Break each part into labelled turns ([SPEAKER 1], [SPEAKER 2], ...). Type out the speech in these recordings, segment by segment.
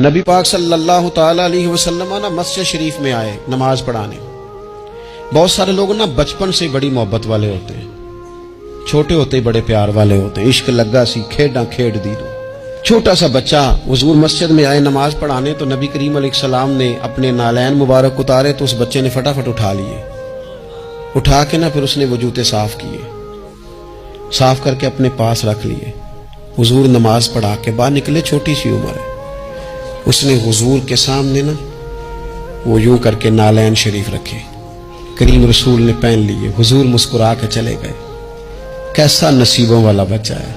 [SPEAKER 1] نبی پاک صلی اللہ تعالی علیہ وسلم نا مسجد شریف میں آئے نماز پڑھانے۔ بہت سارے لوگ نا بچپن سے بڑی محبت والے ہوتے ہیں، چھوٹے ہوتے ہی بڑے پیار والے ہوتے ہیں، عشق لگا سی کھیڈاں کھیڈ دی دو۔ چھوٹا سا بچہ حضور مسجد میں آئے نماز پڑھانے تو نبی کریم علیہ السلام نے اپنے نالین مبارک اتارے تو اس بچے نے فٹافٹ اٹھا لیے، اٹھا کے نا پھر اس نے وہ جوتے صاف کیے، صاف کر کے اپنے پاس رکھ لیے۔ حضور نماز پڑھا کے باہر نکلے، چھوٹی سی عمر ہے، اس نے حضور کے سامنے نا وہ یوں کر کے نالین شریف رکھے، کریم رسول نے پہن لیے، حضور مسکرا کے چلے گئے۔ کیسا نصیبوں والا بچہ ہے۔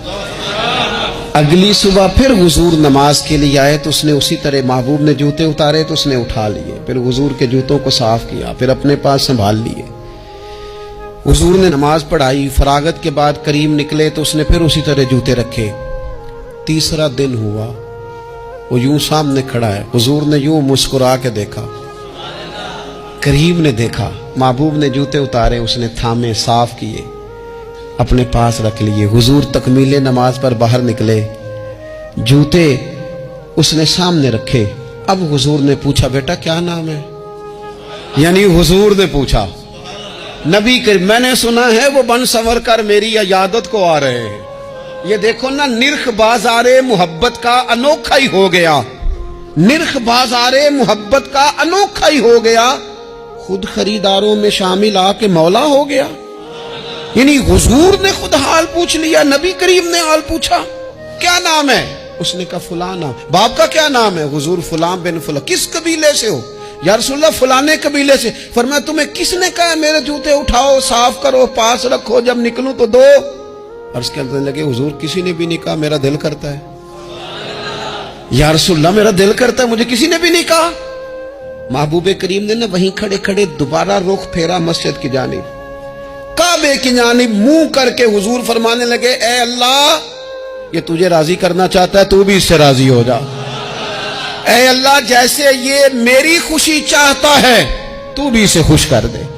[SPEAKER 1] اگلی صبح پھر حضور نماز کے لیے آئے تو اس نے اسی طرح محبوب نے جوتے اتارے تو اس نے اٹھا لیے، پھر حضور کے جوتوں کو صاف کیا، پھر اپنے پاس سنبھال لیے۔ حضور نے نماز پڑھائی، فراغت کے بعد کریم نکلے تو اس نے پھر اسی طرح جوتے رکھے۔ تیسرا دن ہوا، وہ یوں سامنے کھڑا ہے، حضور نے یوں مسکرا کے دیکھا، کریم نے دیکھا، محبوب نے جوتے اتارے، اس نے تھامے، صاف کیے، اپنے پاس رکھ لیے۔ حضور تکمیل نماز پر باہر نکلے، جوتے اس نے سامنے رکھے۔ اب حضور نے پوچھا بیٹا کیا نام ہے؟ یعنی حضور نے پوچھا، نبی کریم میں نے سنا ہے وہ بن سنور کر میری عیادت کو آ رہے ہیں، یہ دیکھو نا نرخ بازار محبت کا انوکھا ہی ہو گیا، نرخ بازار محبت کا انوکھا ہی ہو گیا، خود خریداروں میں شامل آ کے مولا ہو گیا۔ یعنی حضور نے خود حال پوچھ لیا، نبی کریم نے حال پوچھا کیا نام ہے؟ اس نے کہا فلاں نام۔ باپ کا کیا نام ہے؟ حضور فلاں بن فلاں۔ کس قبیلے سے ہو؟ یا رسول اللہ فلانے قبیلے سے۔ فرمایا تمہیں کس نے کہا میرے جوتے اٹھاؤ، صاف کرو، پاس رکھو، جب نکلوں تو دو؟ عرض کرنے لگے حضور کسی نے بھی نہیں کہا، میرا دل کرتا ہے۔ یا رسول اللہ میرا دل کرتا ہے، مجھے کسی نے بھی نہیں کہا۔ محبوب کریم نے نا وہیں کھڑے کھڑے دوبارہ رخ پھیرا مسجد کی جانب، کعبے کی جانب منہ کر کے حضور فرمانے لگے اے اللہ یہ تجھے راضی کرنا چاہتا ہے، تو بھی اس سے راضی ہو جا۔ اے اللہ جیسے یہ میری خوشی چاہتا ہے تو بھی اسے خوش کر دے۔